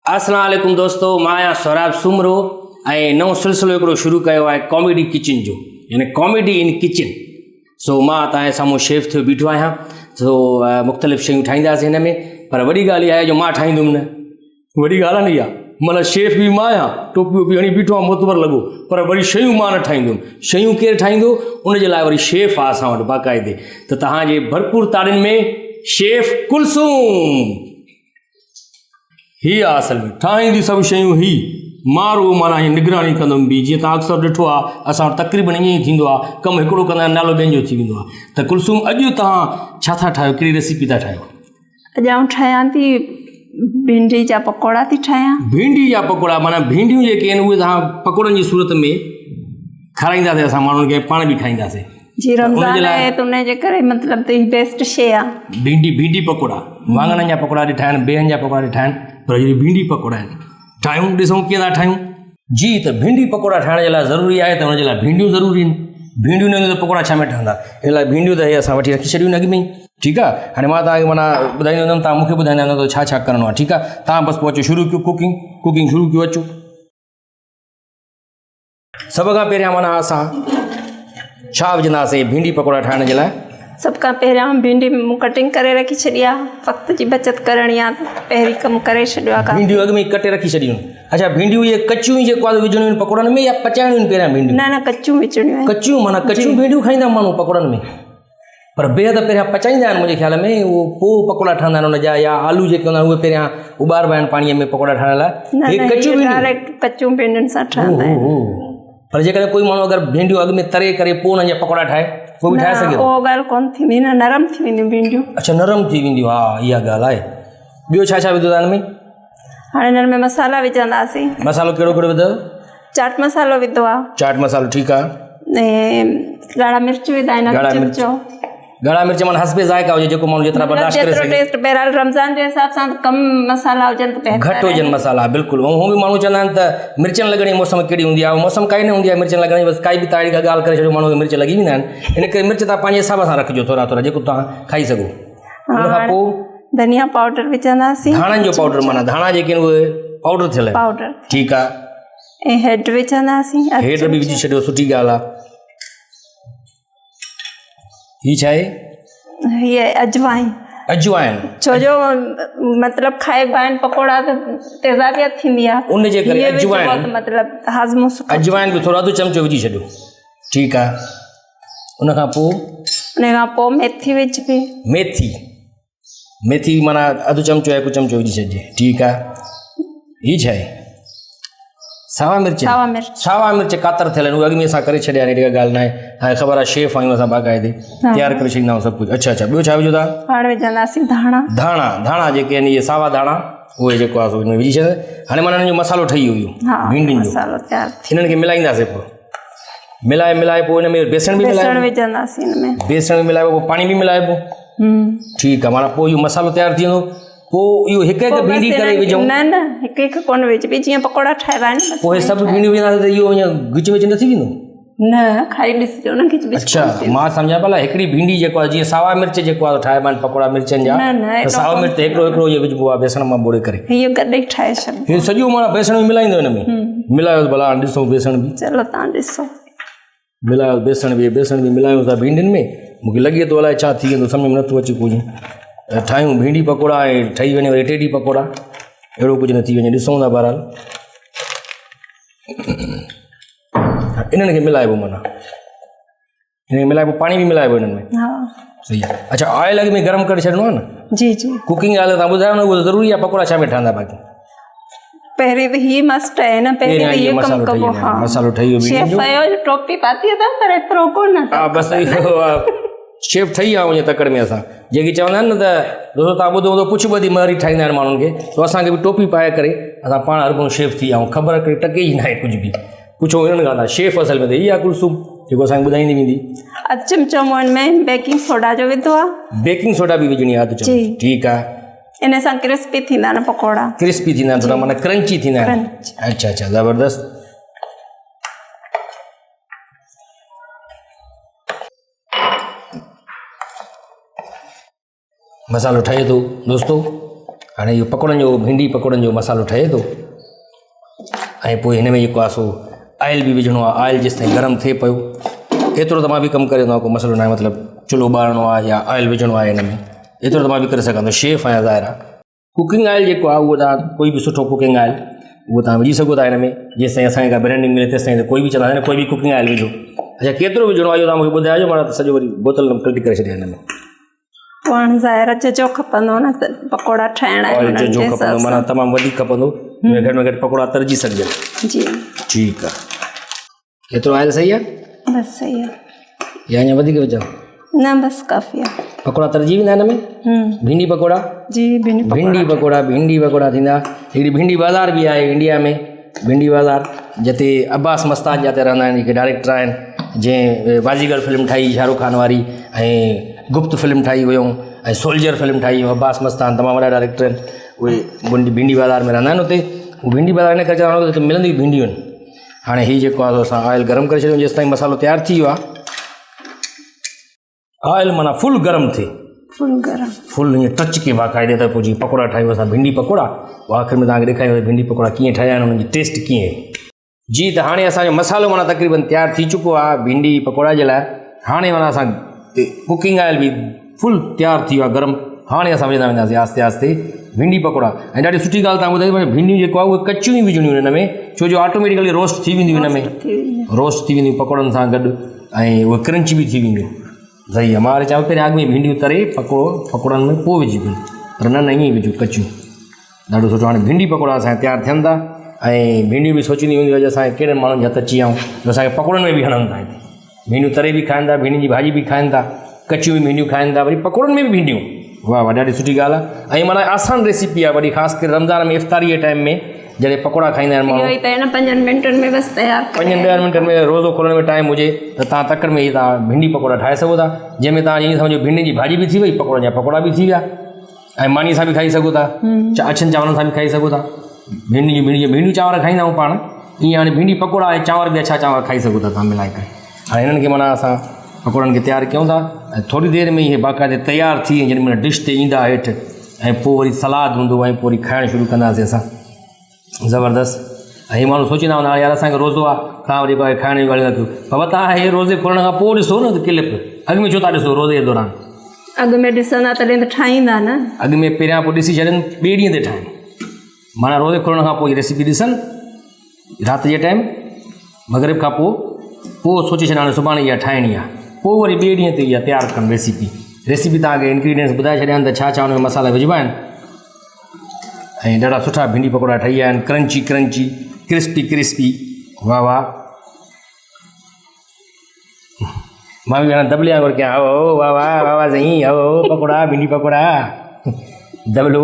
अस्सलाम वालेकुम दोस्तों, मां आहियां सौराब सुमरो ऐं नओं सिलसिलो हिकिड़ो शुरू कयो आहे कॉमेडी किचन जो, यानी कॉमेडी इन किचन। सो मां तव्हांजे साम्हूं शेफ थियो बीठो आहियां। सो मुख़्तलिफ़ शयूं ठाहींदासीं हिन में, पर वॾी ॻाल्हि इहा आहे जो मां ठाहींदुमि न, वॾी ॻाल्हि आहे न इहा। मतिलबु शेफ बि मां आहियां, टोपी वोपी हणी बीठो आहे, मोतबर लॻो, पर वरी शयूं मां न ठाहींदुमि। शयूं केरु ठाहींदो, उनजे लाइ वरी शेफ आहे असां वटि बाक़ाइदे। त तव्हांजे भरपूर ताड़ियुनि में शेफ कुलसूम ही आहे। असल में ठाहींदी सभु शयूं ही, मां माना हीअं निगरानी कंदुमि बि। जीअं तव्हां अक्सर ॾिठो आहे, असां वटि तक़रीबन ईअं ई थींदो आहे, कमु हिकिड़ो कंदा आहिनि, नालो ॿियनि जो थी वेंदो आहे। त कुलसूम, अॼु तव्हां छा था ठाहियो, कहिड़ी रेसिपी था ठाहियो? अॼु आउं ठाहियां थी भिंडी जा पकोड़ा थी ठाहियां। भिंडी जा पकोड़ा, माना भिंडियूं जेके आहिनि उहे तव्हां पकोड़नि जी सूरत में खाराईंदासीं, असां माण्हुनि खे, पाण बि खाईंदासीं। जी रमज़ान आहे त उनजे करे मतिलबु त हीअ बेस्ट शइ आहे। भिंडी पकोड़ा, वाङणनि जा पकोड़ा थी ठाहिनि, बेहनि जा पकोड़ा थी ठाहिनि, पर इहे भिंडी पकोड़ा आहिनि। ठाहियूं, ॾिसूं कीअं था ठाहियूं। जी, त भिंडी पकोड़ा ठाहिण जे लाइ ज़रूरी आहे त हुनजे लाइ भिंडियूं ज़रूरी आहिनि। भिंडियूं न हूंदियूं त पकोड़ा छा में ठहंदा? इन लाइ भिंडियूं त इहे असां वठी रखी छॾियूं अॻु में ई। ठीकु आहे, हाणे मां तव्हांखे माना ॿुधाईंदो वञमि, तव्हां मूंखे ॿुधाईंदा वञो त छा छा करिणो आहे। ठीकु आहे, तव्हां बसि पोइ अचो, शुरू कयो कुकिंग शुरू कयो, अचो। सभ खां पहिरियां माना असां छा विझंदासीं भिंडी पकोड़ा ठाहिण जे लाइ? सभ खां पहिरियां भिंडी मूं कटिंग करे रखी छॾी आहे। वक़्त जी बचति करणी आहे त पहिरीं कमु करे छॾियो आहे। भिंडियूं अॻु में ई कटे रखी छॾियूं। अच्छा, भिंडियूं इहे कचियूं ई जेको आहे विझणियूं आहिनि पकोड़नि में, या पचाइणियूं आहिनि पहिरियां भिंडियूं? न कचियूं विझणियूं आहिनि। कचियूं, माना कचियूं भिंडियूं खाईंदा माण्हू पकोड़नि में, पर बेहद पहिरियां पचाईंदा आहिनि मुंहिंजे ख़्याल में, उहो पोइ पकोड़ा ठहंदा आहिनि हुनजा। या आलू जेके हूंदा आहिनि उहे पहिरियां उॿारबा आहिनि पाणीअ में पकोड़ा ठाहिण लाइ। कचियूं भिंडियुनि सां ठहंदा आहिनि। पर जेकॾहिं कोई माण्हू अगरि भिंडियूं अॻु में तरे करे पोइ हुननि जा पकोड़ा ठाहे, उहो बि ठाहे सघे? उहो ॻाल्हि कोन थींदी न, नरम थी वेंदियूं भिंडियूं। अच्छा, नरम थी वेंदियूं, हा इहा ॻाल्हि आहे। ॿियो छा छा विधो हिन में? हाणे हिननि में मसाला विझंदासीं। मसालो कहिड़ो कहिड़ो विधो? चाट मसालो विधो आहे। चाट मसालो, ठीकु आहे। ऐं ॻाढ़ा मिर्च विधा आहिनि। ॻाढ़ा मिर्च माना हस्बे ज़ाइक़ा हुजे, जेको माण्हू जेतिरा बर्दाश्त करे सघे। टेस्ट बहरहाल रमज़ान जे हिसाब सां कम मसाला हुजनि त बहितर, घटि हुजनि मसाला, बिल्कुलु। ऐं हू बि माण्हू चवंदा आहिनि त मिर्चनि लॻण जी मौसम कहिड़ी हूंदी आहे, मौसम काई न हूंदी आहे मिर्चनि लॻण जी, बसि काई बि ताड़ी का ॻाल्हि करे छॾियो, माण्हू खे मिर्च लॻी वेंदा आहिनि। इन करे मिर्च तव्हां पंहिंजे हिसाब सां रखिजो, थोरा थोरा, जेको तव्हां खाई सघो। उन खां पोइ धनिया पाउडर विझंदासीं। धाणनि जो पाउडर, माना धाणा जेके आहिनि उहे पाउडर थियल पाउडर, ठीकु आहे। ऐं हैड विझंदासीं। हैड बि विझी छॾियो, सुठी ॻाल्हि आहे। हीअ छा आहे? हीअ अजवाइन। छो जो मतिलबु खाइबा आहिनि पकोड़ा त तेज़ाबियत थींदी आहे, उनजे करे अजवाइन, मतिलबु हाज़मो सुठो। अजवाइन बि थोरो अधु चमचो विझी छॾियो, ठीकु आहे। उन खां पोइ मेथी विझबी। मेथी माना अधु चमचो या हिकु चमचो विझी छॾिजे, ठीकु आहे। हीअ छा आहे? सावा मिर्च कातर थियल आहिनि, उहे अॻु में असां करे छॾिया आहिनि, अहिड़ी ॻाल्हि न आहे। हाणे ख़बर आहे शेफ आहियूं असां बाक़ाइदे, तयारु करे छॾींदा आहियूं सभु कुझु। अच्छा, ॿियो छा विझो था? हाणे विझंदासीं धाणा जेके आहिनि, इहे सावा धाणा, उहे जेको आहे हिन में विझी छॾे। हाणे माना हिननि जो मसालो ठही वियो, भिंडियुनि जो मसालो तयारु। हिननि खे मिलाईंदासीं, पोइ मिलाए पोइ हिन में बेसण बि विझंदासीं। बेसण बि मिलाइबो, पोइ पाणी बि मिलाइबो, ठीकु आहे। माना पोइ इहो मसालो तयारु थी वेंदो। पोइ इहो हिकु हिकु भिंडी करे विझूं? न हिकु कोन विझबी, जीअं पकोड़ा ठाहिबा आहिनि पोइ सभु भिंडियूं विझंदासीं त इहो ईअं गिच विच न थी वेंदो? न, खाई ॾिसिजो न गिच विच। अच्छा, मां सम्झां भला हिकिड़ी भिंडी जेको आहे, जीअं सावा मिर्च जेको आहे ठाहिबा आहिनि पकोड़ा मिर्चनि जा, त सावा मिर्च हिकिड़ो इहो विझबो आहे बेसण मां ॿोड़े करे, इहो गॾु ई ठाहे छॾियो। हीअ सॼो माना बेसण बि मिलाईंदो हिन में? मिलायो भला, ॾिसो बेसण बि। चलो तव्हां ॾिसो, मिलायो बेसण बि मिलायूं था भिंडियुनि में। मूंखे लॻे थो अलाए छा थी वेंदो, सम्झ में नथो अचे कुझु। ठाहियूं भिंडी पकोड़ा ऐं ठही वञे वरी टेडी पकोड़ा, अहिड़ो कुझु न थी वञे, ॾिसूं था बहरहाल। इन्हनि खे मिलाइबो, माना हिन खे मिलाइबो, पाणी बि मिलाइबो हिननि में? हा, सही आहे। अच्छा, ऑयल अॻु में गरम करे छॾिणो आहे न? जी। कुकिंग ऑयल तव्हां ॿुधायो न, उहो ज़रूरी आहे? पकोड़ा छा में ठहंदा? बाक़ी पहिरीं त हीअ मस्ट आहे न, पहिरीं त इहो कमु कबो। हा, मसालो ठही वियो। शेफ आयो, टोपी पाती आहे पर एतिरो कोन। हा, बसि इहो शेफ ठही विया आहियूं तकड़ में। असां जेकी चवंदा आहिनि न त दोस्तो, तव्हां ॿुधो पुछ ॿधी मरी ठाहींदा आहिनि माण्हुनि खे, त असांखे बि टोपी पाए करे असां पाण हर को शेफ थी विया आहियूं। ख़बर करे टके ई न आहे कुझु बि। पुछो हिननि खां, शेफ असल में त इहा कुलसूम जेको असांखे ॿुधाईंदी वेंदी। अधु चमचो मोहन में बेकिंग सोडा जो विधो आहे। बेकिंग सोडा बि विझणी आहे, अधु चमचो, ठीकु आहे। इन सां क्रिस्पी थींदा आहिनि पकोड़ा, क्रिस्पी थींदा आहिनि, थोरा माना क्रंची थींदा आहिनि। अच्छा, ज़बरदस्त। मसालो ठहे थो दोस्तो, हाणे इहो पकोड़नि जो भिंडी पकोड़नि जो मसालो ठहे थो ऐं पोइ हिन में जेको आहे सो ऑयल बि विझणो आहे। ऑयल जेसि ताईं गरम थिए पियो एतिरो त मां बि कमु करे वेंदो आहियां, को मसइलो न आहे, मतिलबु चुल्हो ॿारणो आहे या ऑयल विझणो आहे हिन में, एतिरो त मां बि करे सघंदो, शेफ आहियां ज़ाहिर आहे। कुकिंग ऑयल जेको आहे उहो तव्हां कोई बि सुठो कुकिंग ऑयल उहो तव्हां विझी सघो था हिन में, जेसि ताईं असांखे का ब्रांडिंग मिले तेसि ताईं त कोई बि चवंदा आहिनि कोई बि कुकिंग ऑयल विझो। अच्छा केतिरो विझणो आहे इहो तव्हां मूंखे ॿुधाइजो, मां त सॼो वरी बोतल में कल्टी करे छॾिया हिन में। पाण ज़ाहिर जो खपंदो न पकोड़ा ठाहिणा ऑयल जो खपंदो, माना तमामु वधीक खपंदो, घटि में घटि पकोड़ा तरिजी सघजनि। जी ठीकु आहे। एतिरो ऑयल सही आहे? बसि सही आहे या अञा वधीक विझां? न बसि काफ़ी आहे। पकोड़ा तरिजी वेंदा हिन में? भिंडी पकोड़ा? जी भिंडी पकोड़ा थींदा। हिकिड़ी भिंडी बाज़ार बि आहे इंडिया में, भिंडी बाज़ार जिते अब्बास मस्तान जिते रहंदा आहिनि, जेके डायरेक्टर आहिनि, जंहिं बाजीगर फिल्म ठाही शाहरुख खान वारी, ऐं गुप्त फिल्म ठाही हुयूं, ऐं सोल्जर फिल्म ठाही हुयूं, अब्बास मस्तान तमामु वॾा डायरेक्टर आहिनि, उहे भिंडी बाज़ार में रहंदा आहिनि हुते। उहे भिंडी बाज़ार इन करे चवंदा आहिनि हुते मिलंदियूं भिंडियूं आहिनि। हाणे हीउ जेको आहे असां ऑयल गरम करे छॾियूं, जेसि ताईं मसालो तयारु थी वियो आहे। ऑयल माना फुल गरम थिए, फुल ईअं टच के बाक़ाइदे त पोइ जीअं पकोड़ा ठाहियूं असां भिंडी पकोड़ा, पोइ आख़िर में तव्हांखे ॾेखारियूं भिंडी पकोड़ा कीअं ठाहिया आहिनि, उन्हनि जी टेस्ट कीअं आहे। जी त हाणे असांजो मसालो माना तक़रीबन तयारु थी चुको आहे भिंडी पकोड़ा जे लाइ। हाणे माना असां कुकिंग ऑयल बि फुल तयारु थी वियो आहे गरम। हाणे असां विझंदा वेंदासीं आस्ते आस्ते भिंडी पकोड़ा। ऐं ॾाढी सुठी ॻाल्हि तव्हां ॿुधाई, भिंडियूं जेको आहे उहे कचियूं ई विझणियूं हिन में, छो जो ऑटोमेटिकली रोस्ट थी वेंदियूं हिन में, रोस्ट थी वेंदियूं पकोड़नि सां गॾु, ऐं उहे क्रंच बि थी वेंदियूं। सही आहे, मां वरी चवां पहिरियों अॻु में भिंडियूं तरे पकोड़नि में पोइ विझी पियूं, पर न ईअं ई विझूं कचियूं, ॾाढो सुठो। हाणे भिंडी पकोड़ा असांजा तयारु थियनि था, ऐं भिंडियूं बि सोचींदी हूंदी अॼु असांखे कहिड़े माण्हुनि जा हथ अची विया आहियूं जो असांखे पकोड़नि में बि हणनि था। हिते भिंडियूं तरे बि खाइनि था, भिंडियुनि जी भाॼी बि खाइनि था, कचियूं बि भिंडियूं खाइनि था, वरी पकोड़नि में बि भिंडियूं। वाह वाह, ॾाढी सुठी ॻाल्हि आहे। ऐं माना आसान रेसिपी आहे, वरी ख़ासि करे रमज़ान में इफ़्तारी जे टाइम में जॾहिं पकोड़ा खाईंदा आहिनि माण्हू, 5 मिंटनि में बसि तयारु, 5-10 मिंटनि में रोज़ो खोलण में टाइम हुजे त तव्हां तकड़ि में तव्हां भिंडी पकोड़ा ठाहे सघो था, जंहिंमें तव्हां ईअं सम्झो भिंडियुनि जी भाॼी बि थी वई, पकोड़नि जा पकोड़ा बि थी विया, ऐं मानी सां बि खाई सघो था, अछनि चांवरनि सां बि खाई सघो था। भिंडियूं चांवर खाईंदा आहियूं पाण, ईअं हाणे भिंडी पकोड़ा ऐं चांवर बि अछा चांवर खाई सघो था तव्हां मिलाए करे। हाणे हिननि खे माना असां पकोड़नि खे तयारु कयूं था, ऐं थोरी देरि में इहे बाक़ाइदे तयारु थी जेॾी महिल डिश ते ईंदा हेठि, ऐं पोइ वरी सलाद हूंदो, ऐं पोइ वरी खाइणु शुरू कंदासीं असां ज़बरदस्त। ऐं माण्हू सोचींदा हूंदा यार असांखे रोज़ो आहे, तव्हां वरी खाइण जी ॻाल्हि था कयो, बाबा तव्हां हे रोज़े खोलण खां पोइ ॾिसो न क्लिप, अॻु में छो था ॾिसो रोज़े जे दौरान? अॻु में ॾिसंदा तॾहिं त ठाहींदा न, अॻु में पहिरियां पोइ ॾिसी छॾनि, ॿिए ॾींहं ते ठाहिनि, माना रोज़े खोलण खां पोइ रेसिपी ॾिसनि राति जे टाइम मग़रिब खां पोइ सोचे छॾनि हाणे सुभाणे इहा ठाहिणी आहे, पोइ वरी ॿिए ॾींहं ते इहा तयारु कनि रेसिपी तव्हांखे इंग्रीडियंट्स ॿुधाए छॾिया आहिनि त छा हुन में मसाला विझिबा आहिनि, ऐं ॾाढा सुठा भिंडी पकोड़ा ठही विया आहिनि, क्रंची क्रिस्पी। वाह वाह, मां बि हाणे दबले वांगुरु कयां, ओ वाह वाह वाह वाह साईं, ओ पकोड़ा भिंडी पकोड़ा दबलो,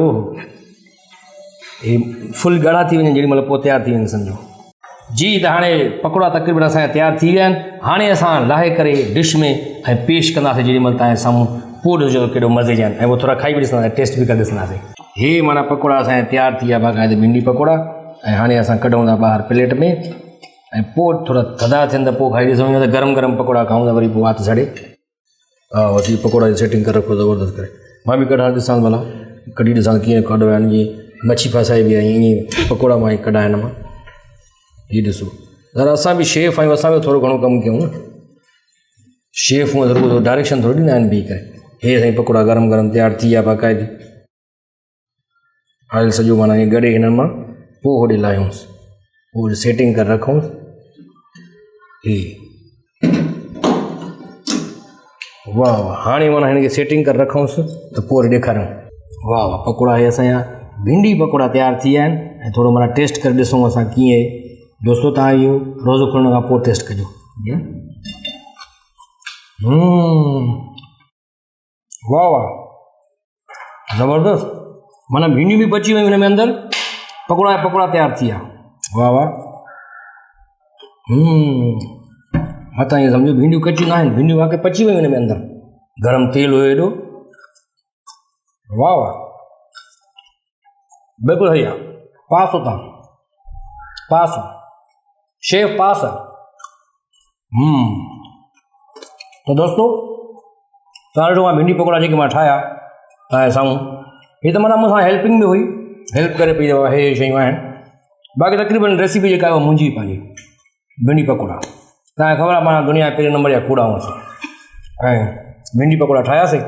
हे फुल ॻाढ़ा थी वञनि जेॾी महिल पोइ तयारु थी वञनि सम्झो। जी त हाणे पकोड़ा तक़रीबन असांजा तयारु थी विया आहिनि। हाणे असां लाहे करे डिश में ऐं पेश कंदासीं जेॾी महिल तव्हांजे साम्हूं, पोइ ॾिसो केॾो मज़े जा आहिनि, ऐं उहो थोरा खाई बि ॾिसंदासीं, टेस्ट बि करे ॾिसंदासीं। हे माना पकोड़ा असांजा तयारु थी विया बाक़ाइदे भिंडी पकोड़ा, ऐं हाणे असां कढूं था ॿाहिरि प्लेट में, ऐं पोइ थोरा थधा थियनि त पोइ खाई ॾिसूं, त गरम गरम पकोड़ा खाऊं त वरी पोइ वात सड़े। हा असीं पकोड़ा जी सेटिंग करे रखो ज़बरदस्त करे, मां बि कढां ॾिसां भला, कढी ॾिसां कीअं कढियो आहे, जीअं मच्छी फासाई बि आहे ईअं पकोड़ा मां कढां हिन मां, हीअ ॾिसो। दादा असां बि शेफ आहियूं, असां बि थोरो घणो कमु कयूं न, शेफ हूअं ज़रूरु डायरेक्शन थोरी ॾींदा आहिनि बीह करे। हे साईं पकोड़ा गरम गरम तयारु थी विया बाक़ाइदे, ऑयल सॼो माना ईअं ॻड़े हिन मां, पोइ होॾे लाहियूंसि, पोइ सेटिंग करे रखूंसि। हे वाह वाह, हाणे माना हिन खे सेटिंग करे रखूंसि त पोइ वरी ॾेखारियूं। वाह वाह, पकोड़ा हे असांजा भिंडी पकोड़ा तयारु थी विया आहिनि, ऐं थोरो माना टेस्ट करे ॾिसूं असां कीअं आहे। दोस्तो तव्हां इहो रोज़ो खोलण खां पोइ टेस्ट कजो। वाह वाह, ज़बरदस्त, माना भिंडियूं बि बची वियूं हिन में अंदरि, पकोड़ा तयारु थी विया। वाह वाह, हा तव्हां ईअं सम्झो भिंडियूं कचियूं न आहिनि, भिंडियूं वाक़ई पची वियूं हिन में अंदरि, गरम तेल हुयो हेॾो। वाह वाह, बिल्कुलु सही आहे, पास हो तव्हां, पास हो शेफ, पास आहे। तो दोस्तों तव्हां ॾिठो मां भिंडी पकोड़ा जेके मां ठाहिया तव्हांजे साम्हूं, हे त माना मूंसां हेल्पिंग में हुई, हेल्प करे पई हे शयूं आहिनि। बाक़ी तक़रीबन रेसिपी जेका आहे उहा मुंहिंजी पंहिंजी भिंडी पकोड़ा। तव्हांखे ख़बर आहे माना दुनिया पहिरें नंबर जा कूड़ा हुआसीं ऐं भिंडी पकोड़ा ठाहियासीं,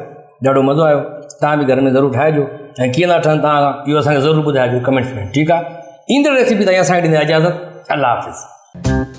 ॾाढो मज़ो आयो। तव्हां बि घर में ज़रूरु ठाहिजो ऐं कीअं था ठहनि तव्हां इहो असांखे ज़रूरु ॿुधाइजो कमेंट्स में, ठीकु आहे। ईंदड़ रेसिपी ताईं असांखे ॾींदा इजाज़त। अल्लाह हाफ़िज़।